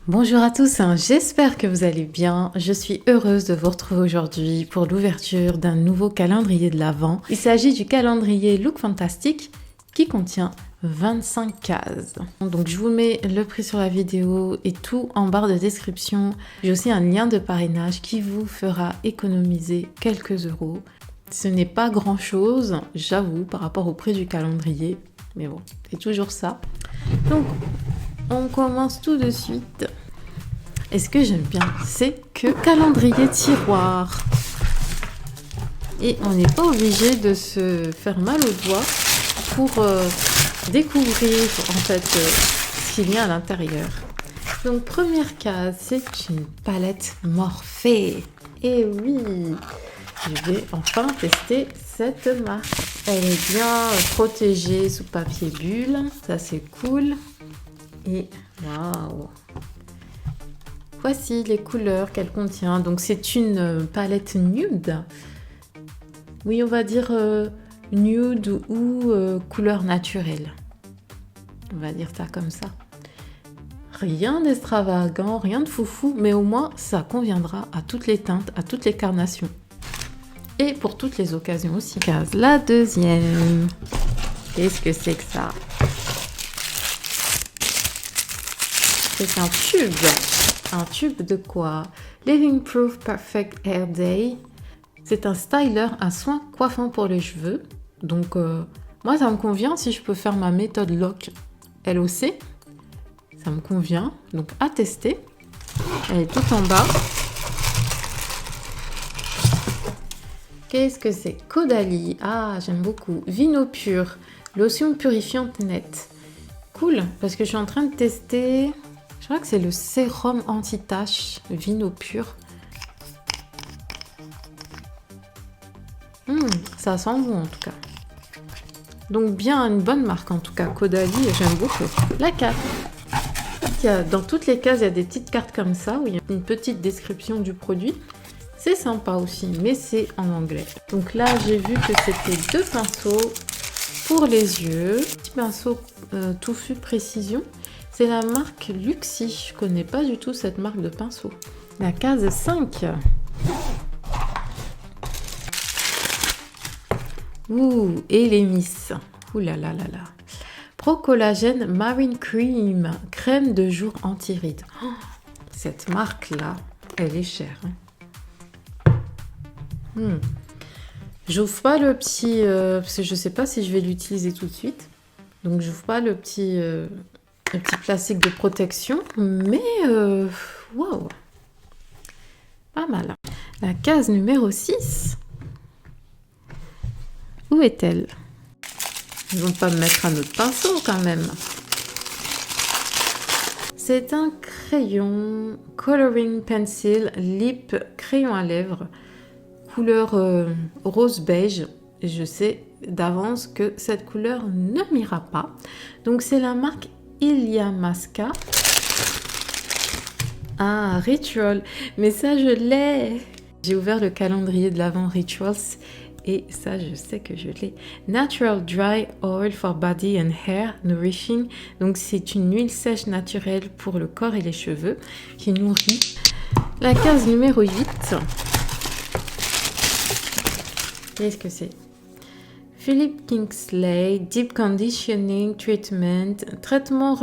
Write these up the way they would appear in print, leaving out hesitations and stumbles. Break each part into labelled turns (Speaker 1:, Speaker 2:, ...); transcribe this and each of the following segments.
Speaker 1: Bonjour à tous, j'espère que vous allez bien. Je suis heureuse de vous retrouver aujourd'hui pour l'ouverture d'un nouveau calendrier de l'Avent. Il s'agit du calendrier Look Fantastic qui contient 25 cases. Donc je vous mets le prix sur la vidéo et tout en barre de description. J'ai aussi un lien de parrainage qui vous fera économiser quelques euros. Ce n'est pas grand chose, j'avoue, par rapport au prix du calendrier. Mais bon, c'est toujours ça. Donc, on commence tout de suite. Et ce que j'aime bien, c'est que calendrier tiroir. Et on n'est pas obligé de se faire mal aux doigts pour découvrir en fait ce qu'il y a à l'intérieur. Donc première case, c'est une palette Morphe. Et oui, je vais enfin tester cette marque. Elle est bien protégée sous papier bulle, ça c'est cool. Et waouh! Voici les couleurs qu'elle contient. Donc c'est une palette nude. Oui, on va dire nude ou couleur naturelle. On va dire ça comme ça. Rien d'extravagant, rien de foufou, mais au moins ça conviendra à toutes les teintes, à toutes les carnations. Et pour toutes les occasions aussi. La deuxième. Qu'est-ce que c'est que ça? C'est un tube. Un tube de quoi? Living Proof Perfect Hair Day. C'est un styler à soins coiffants pour les cheveux. Donc, moi, ça me convient si je peux faire ma méthode LOC LOC. Ça me convient. Donc, à tester. Elle est tout en bas. Qu'est-ce que c'est? Caudalie. Ah, j'aime beaucoup. Vino pur. Lotion purifiante nette. Cool, parce que je suis en train de tester... Je crois que c'est le sérum anti-tache Vino pur. Ça sent bon en tout cas. Donc bien une bonne marque en tout cas. Caudalie, j'aime beaucoup. La carte. Dans toutes les cases, il y a des petites cartes comme ça où il y a une petite description du produit. C'est sympa aussi, mais c'est en anglais. Donc là, j'ai vu que c'était 2 pinceaux pour les yeux. Petit pinceau touffu précision. C'est la marque Luxi. Je connais pas du tout cette marque de pinceau. La case 5. Ouh, et les Miss. Ouh là là là là. Pro Collagène Marine Cream. Crème de jour anti-rides. Oh, cette marque-là, elle est chère. J'ouvre pas le petit... parce que je sais pas si je vais l'utiliser tout de suite. Donc, j'ouvre pas le petit plastique de protection, mais waouh, pas mal. La case numéro 6. Où est-elle? Ils vont pas me mettre un autre pinceau quand même. C'est un crayon Coloring Pencil Lip crayon à lèvres, couleur rose beige. Et je sais d'avance que cette couleur ne m'ira pas. Donc c'est la marque Illamasqua. Ah, Ritual. Mais ça, je l'ai. J'ai ouvert le calendrier de l'Avent Rituals et ça, je sais que je l'ai. Natural Dry Oil for Body and Hair Nourishing. Donc, c'est une huile sèche naturelle pour le corps et les cheveux qui nourrit. La case numéro 8. Qu'est-ce que c'est? Philip Kingsley Deep Conditioning Treatment, traitement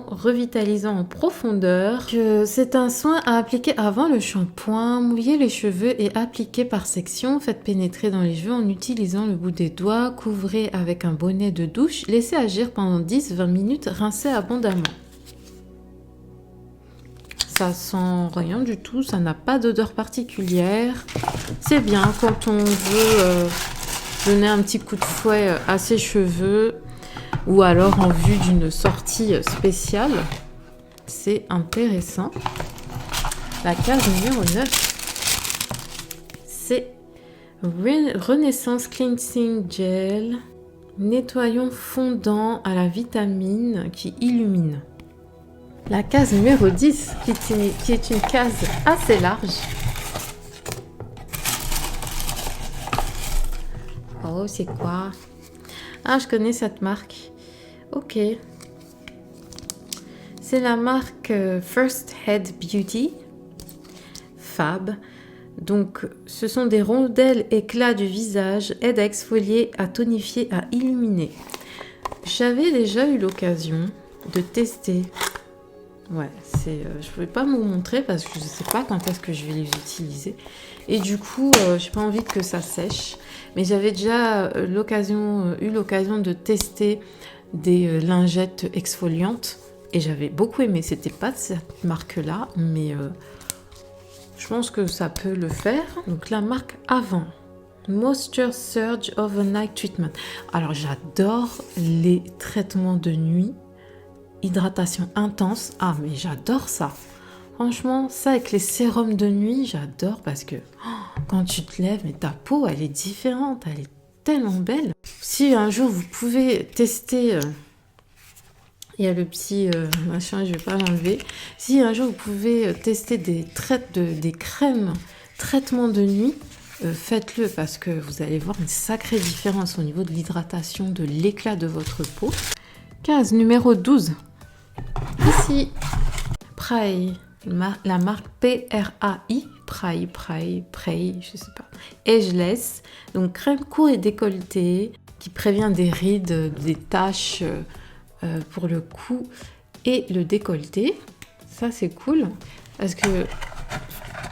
Speaker 1: revitalisant en profondeur. C'est un soin à appliquer avant le shampoing. Mouillez les cheveux et appliquez par section. Faites pénétrer dans les cheveux en utilisant le bout des doigts. Couvrez avec un bonnet de douche. Laissez agir pendant 10-20 minutes. Rincez abondamment. Ça sent rien du tout. Ça n'a pas d'odeur particulière. C'est bien quand on veut donner un petit coup de fouet à ses cheveux ou alors en vue d'une sortie spéciale. C'est intéressant. La case numéro 9. C'est Renaissance Cleansing Gel. Nettoyant fondant à la vitamine qui illumine. La case numéro 10 qui est une case assez large. Oh, c'est quoi? Ah, je connais cette marque. Ok. C'est la marque First Head Beauty, Fab. Donc, ce sont des rondelles éclats du visage, aide à exfolier, à tonifier, à illuminer. J'avais déjà eu l'occasion de tester. Ouais, je ne pouvais pas vous montrer parce que je ne sais pas quand est-ce que je vais les utiliser. Et du coup, j'ai pas envie que ça sèche. Mais j'avais déjà eu l'occasion de tester des lingettes exfoliantes. Et j'avais beaucoup aimé. C'était pas de cette marque-là, mais je pense que ça peut le faire. Donc la marque Avant. Moisture Surge Overnight Treatment. Alors j'adore les traitements de nuit. Hydratation intense. Ah mais j'adore ça. Franchement, ça avec les sérums de nuit, j'adore parce que quand tu te lèves, mais ta peau, elle est différente. Elle est tellement belle. Si un jour vous pouvez tester... il y a le petit machin, je vais pas l'enlever. Si un jour vous pouvez tester des crèmes traitement de nuit, faites-le parce que vous allez voir une sacrée différence au niveau de l'hydratation, de l'éclat de votre peau. Case numéro 12. Ici, Pray, la marque P-R-A-I, Pray, je sais pas. Ageless, donc crème court et décolletée qui prévient des rides, des taches pour le cou et le décolleté. Ça c'est cool parce que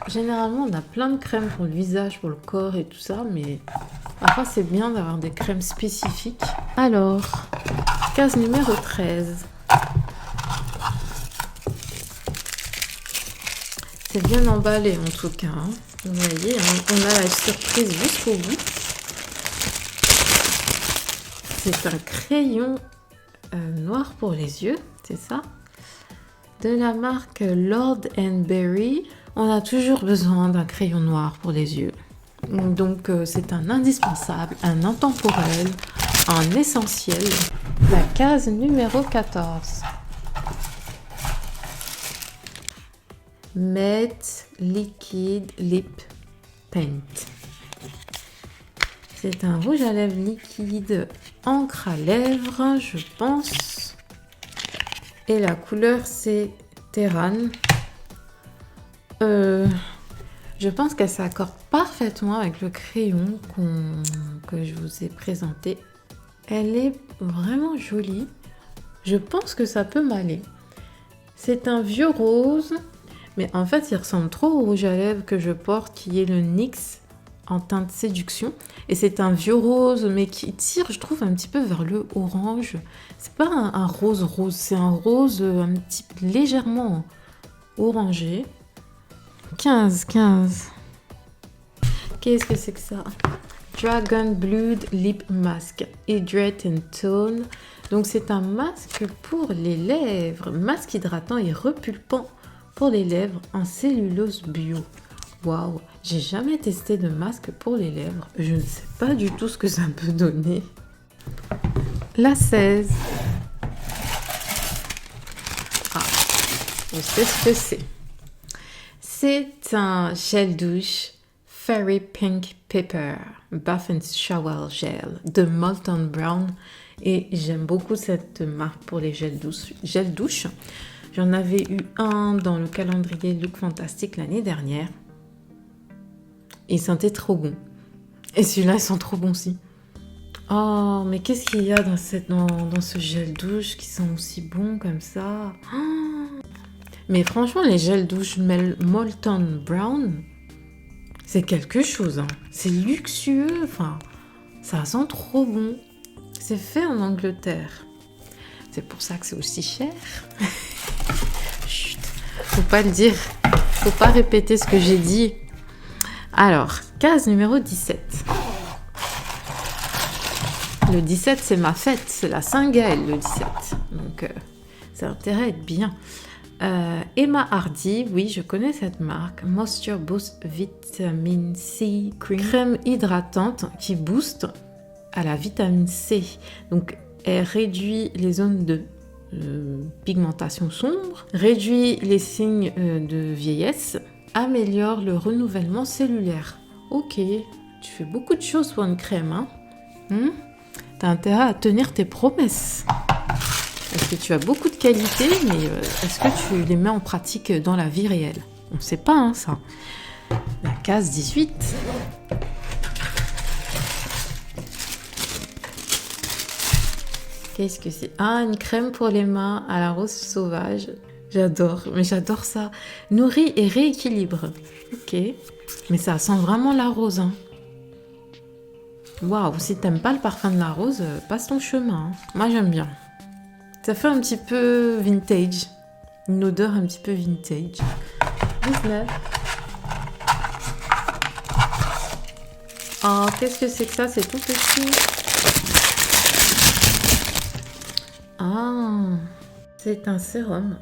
Speaker 1: généralement on a plein de crèmes pour le visage, pour le corps et tout ça, mais parfois c'est bien d'avoir des crèmes spécifiques. Alors, case numéro 13. C'est bien emballé en tout cas. Hein. Vous voyez, on a la surprise jusqu'au bout. C'est un crayon noir pour les yeux, c'est ça. De la marque Lord & Berry. On a toujours besoin d'un crayon noir pour les yeux. Donc c'est un indispensable, un intemporel, un essentiel. La case numéro 14. Matte Liquid Lip Paint. C'est un rouge à lèvres liquide encre à lèvres, je pense. Et la couleur c'est Terran. Je pense qu'elle s'accorde parfaitement avec le crayon que je vous ai présenté. Elle est vraiment jolie. Je pense que ça peut m'aller. C'est un vieux rose, mais en fait il ressemble trop au rouge à lèvres que je porte, qui est le NYX en teinte séduction. Et c'est un vieux rose, mais qui tire, je trouve, un petit peu vers le orange. C'est pas un rose rose, c'est un rose un petit légèrement orangé. 15. Qu'est-ce que c'est que ça? Dragon Blood Lip Mask, Hydrate and Tone. Donc c'est un masque pour les lèvres, masque hydratant et repulpant pour les lèvres en cellulose bio. Waouh, j'ai jamais testé de masque pour les lèvres. Je ne sais pas du tout ce que ça peut donner. La 16. Ah, je sais ce que c'est. C'est un gel douche Fairy Pink Pepper Bath and Shower Gel de Molton Brown. Et j'aime beaucoup cette marque pour les gels douche. J'en avais eu un dans le calendrier Look Fantastic l'année dernière. Il sentait trop bon. Et celui-là, ils sont trop bons aussi. Oh, mais qu'est-ce qu'il y a dans ce gel douche qui sont aussi bons comme ça? Oh, mais franchement, les gels douche Molton Brown, c'est quelque chose. Hein. C'est luxueux. Enfin, ça sent trop bon. C'est fait en Angleterre. C'est pour ça que c'est aussi cher. Chut, faut pas le dire. Faut pas répéter ce que j'ai dit. Alors, case numéro 17. Le 17, c'est ma fête. C'est la Saint-Gaël, le 17. Donc, ça a intérêt à être bien. Emma Hardy, oui, je connais cette marque. Moisture Boost Vitamin C Cream. Crème hydratante qui booste à la vitamine C. Donc, elle réduit les zones de pigmentation sombre, réduit les signes de vieillesse, améliore le renouvellement cellulaire. Ok, tu fais beaucoup de choses pour une crème, hein? T'as intérêt à tenir tes promesses. Parce que tu as beaucoup de qualités, mais est-ce que tu les mets en pratique dans la vie réelle? On ne sait pas, hein, ça. La case 18. Qu'est-ce que c'est? Ah, une crème pour les mains à la rose sauvage. J'adore, mais j'adore ça. Nourrit et rééquilibre. Ok. Mais ça sent vraiment la rose, hein. Waouh, si t'aimes pas le parfum de la rose, passe ton chemin, hein. Moi, j'aime bien. Ça fait un petit peu vintage. Une odeur un petit peu vintage. 19. Oh, qu'est-ce que c'est que ça? C'est tout petit. Ah, c'est un sérum.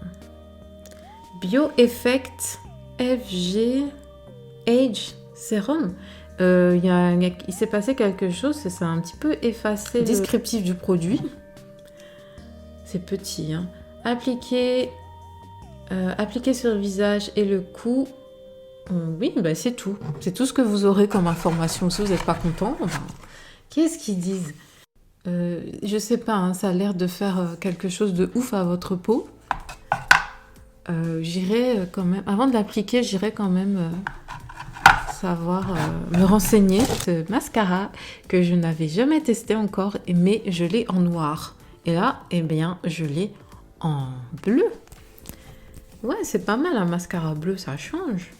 Speaker 1: Bio Effect FG Age Sérum. Il s'est passé quelque chose, ça a un petit peu effacé le descriptif du produit. C'est petit, hein. Appliquer sur le visage et le cou. Oui, bah c'est tout. C'est tout ce que vous aurez comme information. Si vous n'êtes pas content, bah, qu'est-ce qu'ils disent? Je sais pas, hein, ça a l'air de faire quelque chose de ouf à votre peau. J'irai quand même, avant de l'appliquer, j'irai quand même savoir me renseigner. Ce mascara que je n'avais jamais testé encore, mais je l'ai en noir. Et là, eh bien, je l'ai en bleu. Ouais, c'est pas mal un mascara bleu, ça change.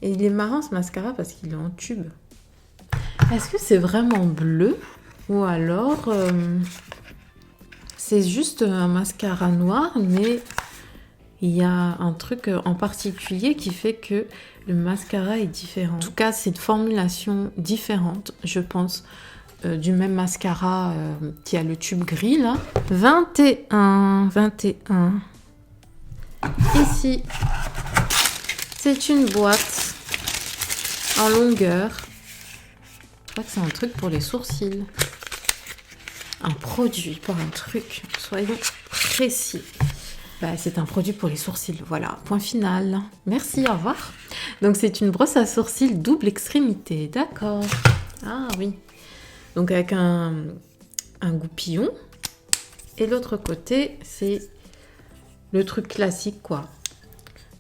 Speaker 1: Et il est marrant ce mascara parce qu'il est en tube. Est-ce que c'est vraiment bleu ou alors c'est juste un mascara noir, mais il y a un truc en particulier qui fait que le mascara est différent. En tout cas, c'est une formulation différente, je pense, du même mascara qui a le tube gris là. 21. Ici, c'est une boîte en longueur. Je crois que c'est un truc pour les sourcils. Un produit pour un truc, soyons précis. Bah, c'est un produit pour les sourcils, voilà, point final. Merci, au revoir. Donc c'est une brosse à sourcils double extrémité, d'accord. Ah oui. Donc avec un goupillon. Et l'autre côté, c'est le truc classique, quoi.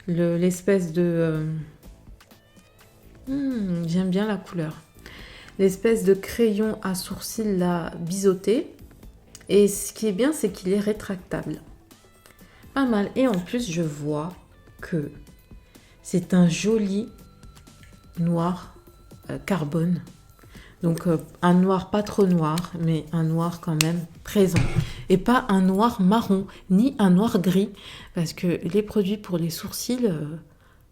Speaker 1: L'espèce de... j'aime bien la couleur. L'espèce de crayon à sourcils là, biseauté. Et ce qui est bien, c'est qu'il est rétractable. Pas mal. Et en plus, je vois que c'est un joli noir carbone. Donc un noir pas trop noir, mais un noir quand même présent. Et pas un noir marron, ni un noir gris. Parce que les produits pour les sourcils,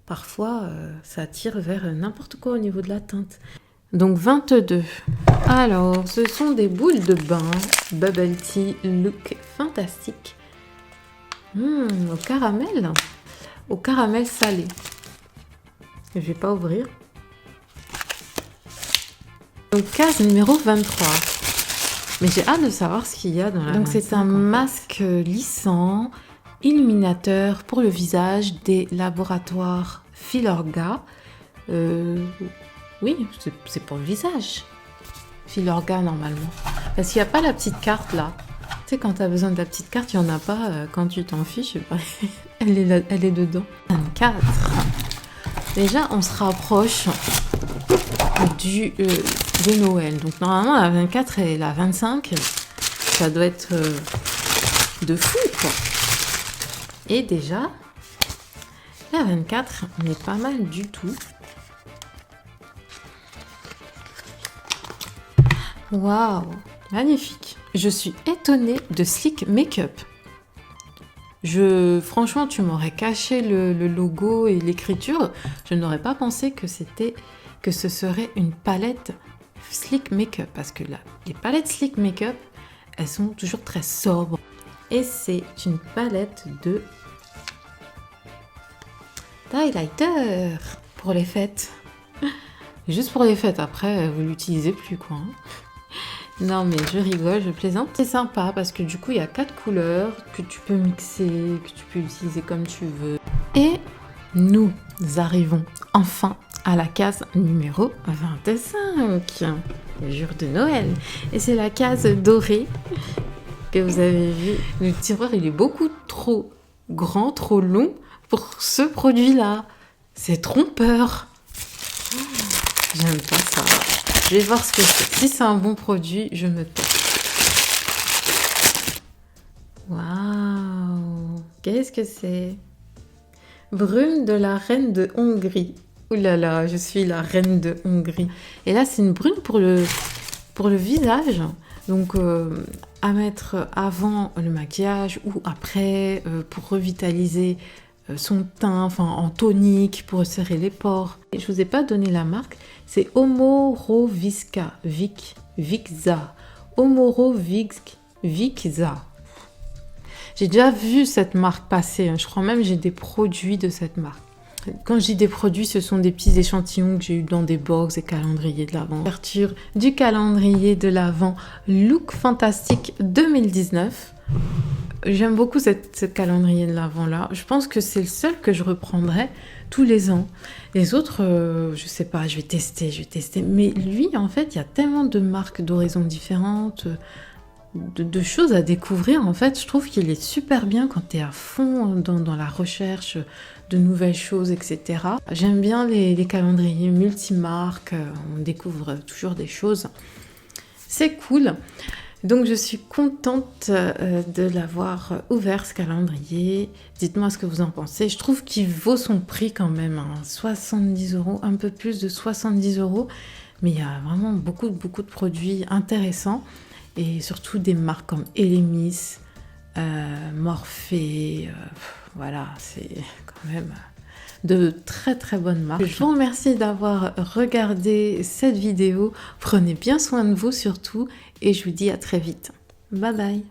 Speaker 1: parfois, ça tire vers n'importe quoi au niveau de la teinte. Donc 22. Alors, ce sont des boules de bain Bubble Tea Look Fantastique. Au caramel. Au caramel salé. Je vais pas ouvrir. Donc case numéro 23. Mais j'ai hâte de savoir ce qu'il y a dans la. Donc c'est un masque lissant, illuminateur pour le visage des laboratoires Filorga. Oui, c'est pour le visage. Filorga normalement. Parce qu'il n'y a pas la petite carte là. Tu sais, quand tu as besoin de la petite carte, il n'y en a pas quand tu t'en fiches. Elle est dedans. 24. Déjà, on se rapproche de Noël. Donc normalement, la 24 et la 25, ça doit être de fou, quoi. Et déjà, la 24 n'est pas mal du tout. Waouh, magnifique. Je suis étonnée de Slick Makeup. Franchement, tu m'aurais caché le logo et l'écriture. Je n'aurais pas pensé que ce serait une palette Slick Makeup. Parce que là, les palettes Slick Makeup, elles sont toujours très sobres. Et c'est une palette de highlighter pour les fêtes. Juste pour les fêtes, après, vous l'utilisez plus, quoi. Non, mais je rigole, je plaisante. C'est sympa parce que du coup, il y a 4 couleurs que tu peux mixer, que tu peux utiliser comme tu veux. Et nous arrivons enfin à la case numéro 25. le jour de Noël. Et c'est la case dorée que vous avez vu. Le tiroir, il est beaucoup trop grand, trop long pour ce produit-là. C'est trompeur. J'aime pas ça. Je vais voir ce que c'est. Si c'est un bon produit, je me tais. Waouh! Qu'est-ce que c'est? Brume de la reine de Hongrie. Ouh là là, je suis la reine de Hongrie. Et là, c'est une brume pour le visage. Donc, à mettre avant le maquillage ou après pour revitaliser son teint, enfin en tonique, pour serrer les pores. Et je vous ai pas donné la marque, c'est Omorovixa, Vixa. Omorovixa. J'ai déjà vu cette marque passer, je crois même que j'ai des produits de cette marque. Quand je dis des produits, ce sont des petits échantillons que j'ai eu dans des box et calendriers de l'Avent. Ouverture du calendrier de l'Avent Look Fantastique 2019. J'aime beaucoup ce calendrier de l'Avent là. Je pense que c'est le seul que je reprendrai tous les ans. Les autres, je sais pas, je vais tester. Mais lui, en fait, il y a tellement de marques d'horizons différentes, de choses à découvrir. En fait, je trouve qu'il est super bien quand tu es à fond dans la recherche de nouvelles choses, etc. J'aime bien les calendriers multimarques. On découvre toujours des choses. C'est cool. Donc je suis contente de l'avoir ouvert ce calendrier. Dites-moi ce que vous en pensez. Je trouve qu'il vaut son prix quand même, hein. 70 €, un peu plus de 70 €. Mais il y a vraiment beaucoup de produits intéressants. Et surtout des marques comme Elemis, Morphe. Voilà, c'est quand même de très bonnes marques. Je vous remercie d'avoir regardé cette vidéo. Prenez bien soin de vous surtout et je vous dis à très vite. Bye bye.